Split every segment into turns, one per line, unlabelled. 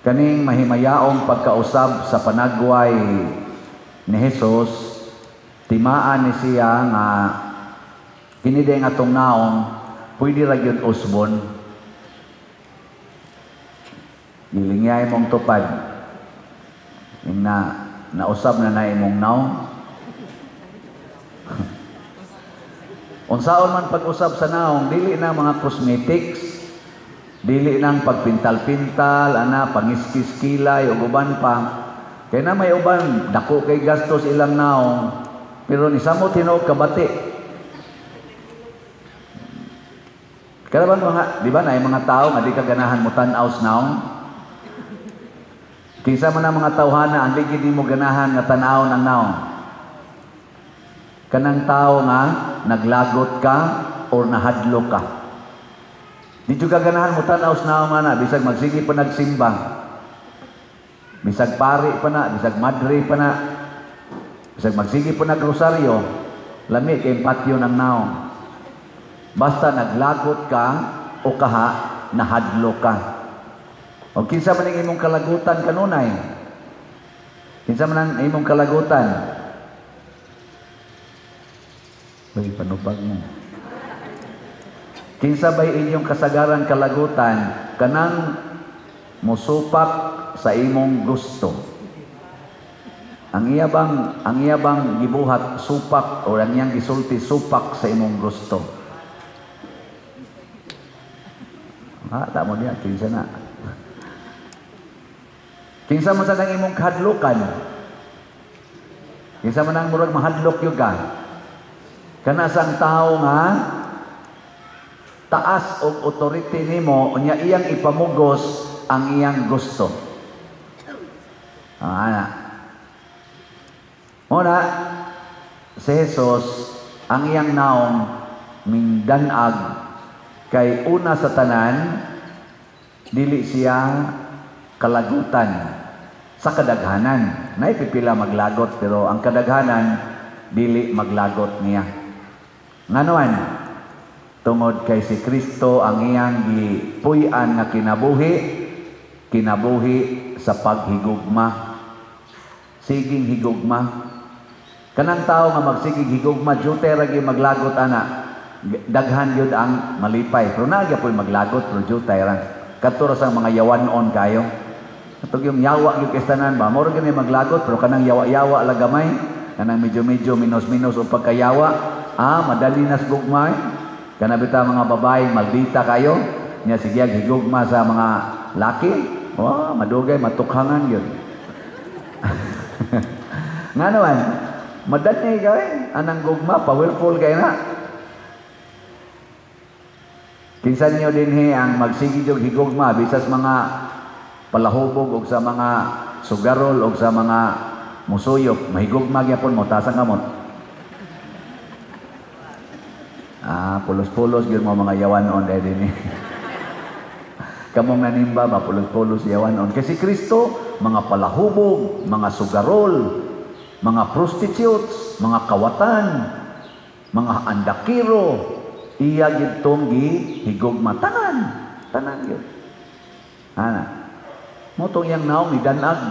kaning mahimayaong pagkausab sa panagway ni Jesus, timaan ni siya nga kini day nga tong naong pwede ra gyud usbon. Gilingay mong tupad. Yung nausab na imong naong. Unsaon man pag-usab sa naong, dili na mga cosmetics, dili nang pagpintal-pintal, pangiskis-kilay, o uban pa. Kaya na may uban, dako kay gastos ilang naong, pero ni samot tinuod kabati. Kaya ba mga, di ba na yung mga tao nga di ka ganahan mo tan-aws naong? Kinsa man ang mga tawhana, ang ligid mo ganahan nga tan-aw ng naong. Kanang tao nga naglagot ka or nahadlo ka. Di ka ganahan mo tan-aw na nga bisag magsige pa nagsimba. Bisag pari pa na, bisag madre pa na. Bisag magsige pa nagrosaryo, lami kay patio ng naong. Basta naglagot ka o kaha nahadlo ka. O kinsa man ang imong kalagutan kanunay? Kinsa man ang imong kalagutan? Bay, panubag mo. Kinsa ba'y inyong kasagaran kalagutan kanang musupak sa imong gusto? Ang iya bang gibuhat supak o ang iyang gisulti supak sa imong gusto? Tamo niya, kinsa na. Kinsa man sa nang imong kahadlukan? Kinsa man ang murag mahadlok yung ka? Kana sang tao nga taas og authority nimo unya iyang ipamugos ang iyang gusto. Muna si Jesus ang iyang naong mingdanag kay una sa tanan dili siya kalagutan sa kadaghanan. Naipipila maglagot pero ang kadaghanan dili maglagot niya. Nganuan, tungod kay si Kristo ang iyang gipuy-an nga kinabuhi sa paghigugma. Siging higugma. Kanang tao nga magsigig higugma, jute ra gyud maglagot ana. Daghan gyud ang malipay. Pero nagya po'y maglagot, pero jute ra. Kadto sa mga yawanon kayo. Katong yung yawa gyud kastanan ba, moro gyud maglagot, pero kanang yawa-yawa la gamay, kanang medyo-medyo minus-minus o pagkayawa. Madali nas gugma. Kanabita mga babae, maldita kayo. Niya sige, higugma sa mga laki. Madugay, matukhangan yun. Nga naman, madali gawin. Anang gugma, powerful kayo na. Kinsan nyo din ang magsigid og higugma, bisas mga palahubog o sa mga sugarol o sa mga musuyok. Mahigugma gyapon mo, tasang kamot. Pulos-pulos yun mga yawanon dahil din. Kamong nanimba, mapulos-pulos yawanon. Kasi Kristo, mga palahubog, mga sugarol, mga prostitutes, mga kawatan, mga andakiro, iya yun itong higugma. Tanan yun. Motong yang naong ni danag.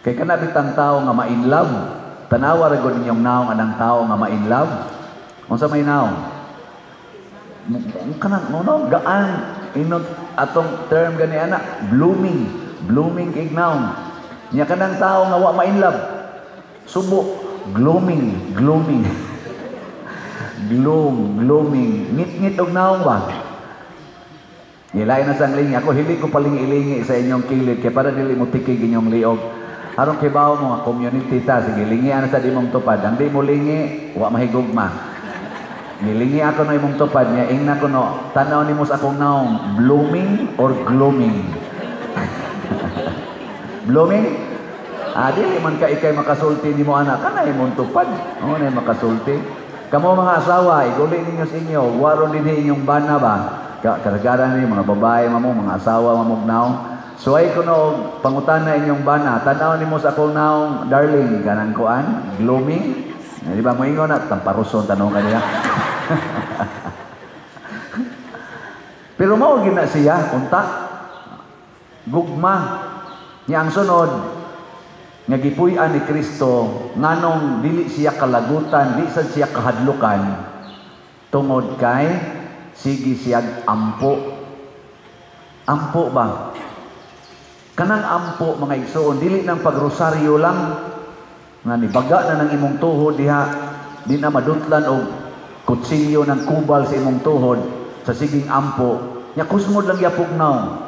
Kay kanabitang tao nga ma-inlove. Tanawa rin ko ninyong naong anang tao nga ma-inlove. Kung sa may naong? Kanang gaan inot atong term gani ana blooming kay naong nya kanang tao nga wa ma-inlove subo glooming ngit og naong ba nilay na sang lingi ako hili ko palingi-lingi sa inyong kilid kay para dili mo tikig inyong liog aron kay bawo mo nga community ta sige lingi ana sa dimong tupad ang di mo lingi wa mahigugma. Nilingi ako na imong tupad niya, ingna ko no, tanaw ni mo sa akong naong, blooming or glooming? Blooming? Di man ka ikay makasulti ni mo anak, ka na imong tupad. Na makasulti. Kamo mga asawa, iguli ninyo sa inyo, waron din inyong bana ba? Karagaran ni mga babae mamo, mga asawa mamog naong. So ay ko no, pangutan na inyong bana, tanaw ni mo sa akong naong, darling, ganang kuan, glooming? Di ba mo ingon na, tamparuson, tanong kanila. Pero mao gina siya unta gugma Nya ang sunod nga gipuy-an ni Kristo nganong dili siya kalagutan, di sad siya kahadlukan tungod kay sige siya ampo. Ampo ba? Kanang ampo mga igsoon dili nang pagrosaryo lang nga nibaga na ng imong tuhod diha, di na madutlan og kutsilyo ng kubal sa imong tuhod sa siging ampo. Nya kusmod lang ya pugnaw.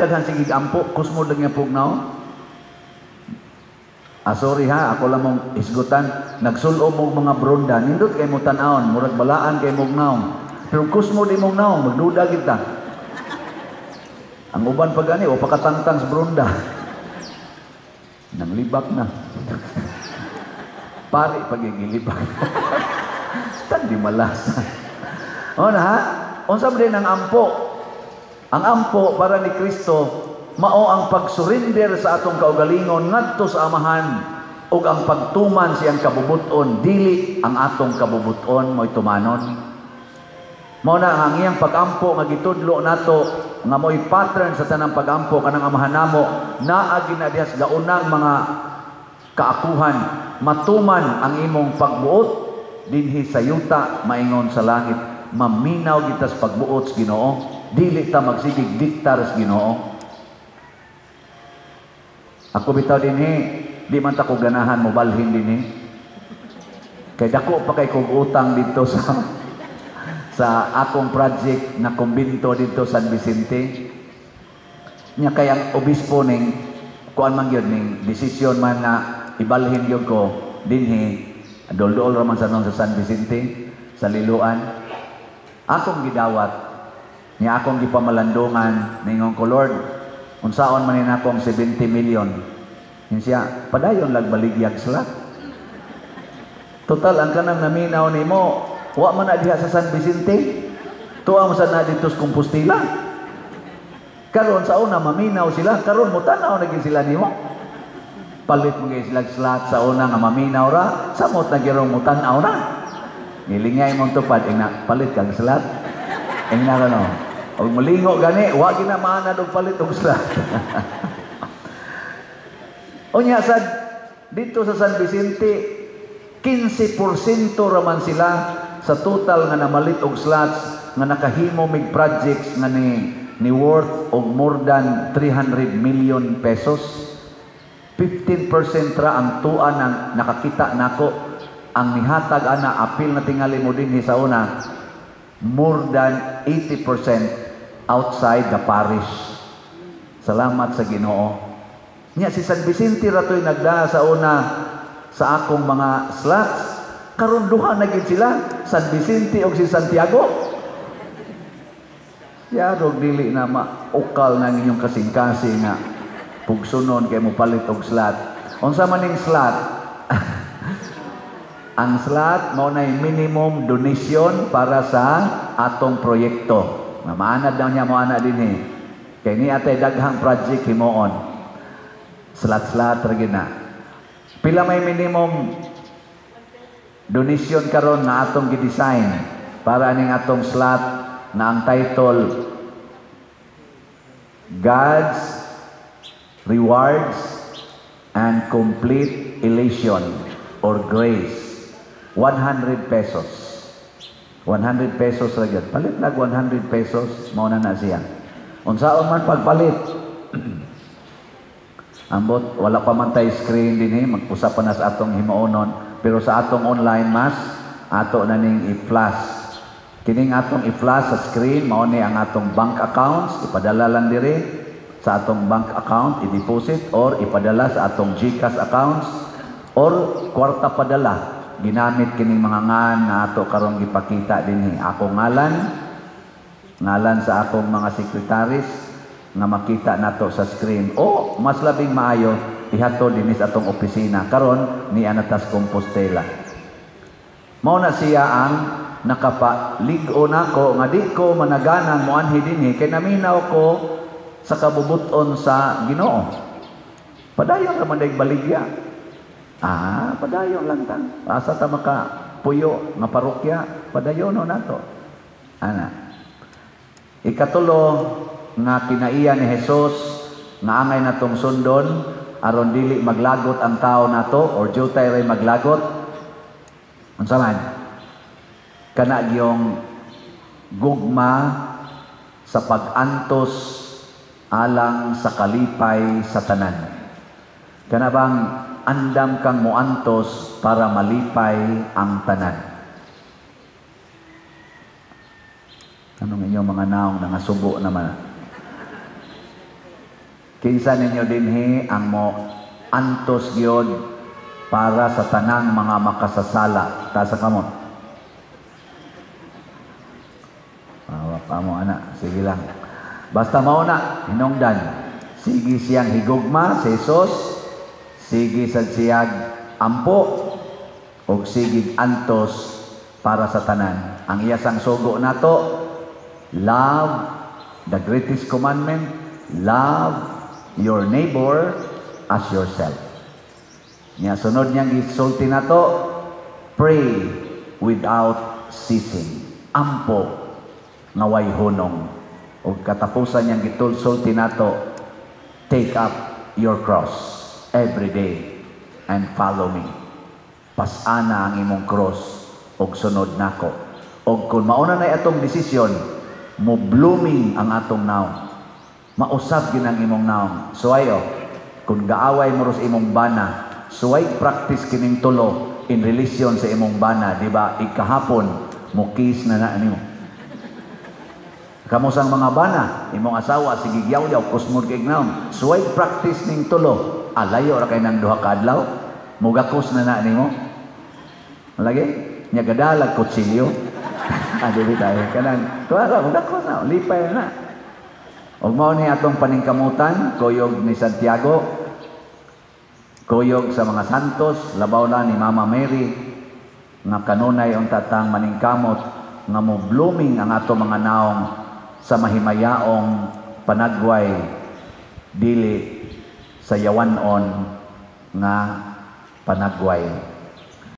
Daghan sigig ampo, kusmod lang ya pugnaw. Sorry ha, ako lang mong isgutan. Nagsulo mo mga bronda, nindot kay mo tan-aon, murag balaan kay mo naon. Pero kusmo di mo naon, magduda kita. Ang uban pa gani, o pakatangtang sa bronda. Nang libak na. Pari pagigilibak. Tandi malasa. O na ha? Unsab din ang ampo. Ang ampo para ni Kristo, mao ang pag-surrender sa atong kaugalingon ngadto sa Amahan ug ang pagtuman siyang kabubuton, dili ang atong kabubuton mo'y tumanon. Mao na ang iyang pag-ampo nga gitudlo nato nga mo'y pattern sa tanang pag-ampo kanang Amahan namo, naa ginadihas gaunang mga kaakuhan, matuman ang imong pagbuot dinhi sa yuta maingon sa langit. Maminaw kita sa pagbuot sa Ginoo, dili ta magsigig diktar sa Ginoo. Ako bitaw dinhi, di man ta ko ganahan mo balhin dinhi. Kay dako pa kay kog utang dito sa akong project na kumbinto dito sa San Vicente. Nya kay ang obispo ning kuan man gyud ning desisyon man na ibalhin gyud ko dinhi dol-dol ra man sa San Vicente sa Liloan. Akong gidawat niya, akong gipamalandungan ningon ko, Lord, unsaon man na akong 70 million. Yun siya, padayon lag baligyag sila. Total, ang kanang naminaw ni mo, wa man na diha sa San Vicente, tuwa mo sa na dito sa Compostela. Karon sa una, maminaw sila. Karon mo tanaw naging sila ni mo. Palit mo kayo sila slat sa una nga maminaw ra, samot na girong mo tanaw ra. Nilingay mong tupad, palit kang slat. Na no. Og mulingo gani, wa ginamana og palit og slat. Unya sad dito sa San Vicente, 15% raman sila sa total nga namalit og slots nga nakahimo mig projects nga ni worth og more than 300 million pesos. 15% ra ang tuan ang nakakita nako. Ang nihatag ana apil na tingali mo dinhi sa una, more than 80% outside the parish. Salamat sa Ginoo. Nya si San Vicente ratoy nagda sa una sa akong mga slots. Karon duha na gid sila, San Vicente ug si Santiago. Yadog dili na maukal na inyong kasing-kasing nga pugsunon kay mo palit og slot. Unsa man ning slot? Ang slot mao nay minimum donation para sa atong proyekto. Nga maanad daw niya mo ana dinhi. Kay ni atay daghang project himuon. Slot ra gid na. Pila may minimum donation karon na atong gi-design para ning atong slot na ang title God's Rewards and Complete Elation or Grace. 100 pesos. 100 pesos ra gyud. Palit lag 100 pesos mao na siya. Unsaon man pagpalit. Ambot wala pa man tay screen dinhi, mag-usap pa na sa atong himuonon, pero sa atong online mas ato na ning i-flash. Kining atong i-flash sa screen mao ni ang atong bank accounts, ipadala lang diri sa atong bank account, i-deposit or ipadala sa atong GCash accounts or kwarta padala. Ginamit kining mga ngan na ato karong gipakita dinhi. Ako ngalan sa akong mga sekretaris nga makita nato sa screen. O mas labing maayo ihatod dinhi sa atong opisina karon ni Anatas Compostela. Mao na siya ang nakapalig-o nako nga di ko managanang moanhi dinhi kay naminaw ko sa kabubuton sa Ginoo. Padayon ra man baligya. Padayon lang ta. Asa ta maka puyo nga parokya, padayon nato. Ana. Ikatulo nga kinaiya ni Jesus nga angay natong sundon aron dili maglagot ang tao nato or jutay ray maglagot. Unsa man? Kana gyung gugma sa pag-antos alang sa kalipay sa tanan. Kana bang andam kang muantos para malipay ang tanan? Anong inyong mga naong nangasubo naman? Kinsa ninyo dinhi ang mo antos gyud para sa tanang mga makasasala ta sa kamot? Pa mo ana, sige lang. Basta mao na hinungdan. Sige siyang higugma sa Hesus, sige sad siyag ampo og sige antos para sa tanan. Ang iyasang sugo nato, love, the greatest commandment, love your neighbor as yourself. Nya sunod niyang gisulti nato, pray without ceasing. Ampo nga way hunong. O katapusan niyang gitulsulti nato, take up your cross every day and follow me. Pasana ang imong cross og sunod nako. Og kung mauna na atong desisyon, mo blooming ang atong naong. Mausab gyud ang imong naong. Suwayo, kung gaaway mo ros imong bana, suway practice kining tulo in relation sa imong bana, di ba? Ikahapon, mo kiss na nimo. Kamusang mga bana, imong asawa, sige gyaw-yaw, kusmod kay naong. Suway practice ning tulo, alayo ra kay nang duha ka adlaw, mugakos na nimo. Lagi, nya gadalag kutsilyo. Dili tayo kanang tuwa mugakos na, lipay na. Og mao ni atong paningkamutan, kuyog ni Santiago, kuyog sa mga santos, labaw na ni Mama Mary, nga kanunay ang tatang maningkamot, nga mo blooming ang ato mga naong sa mahimayaong panagway, dili sa yawanon nga panagway.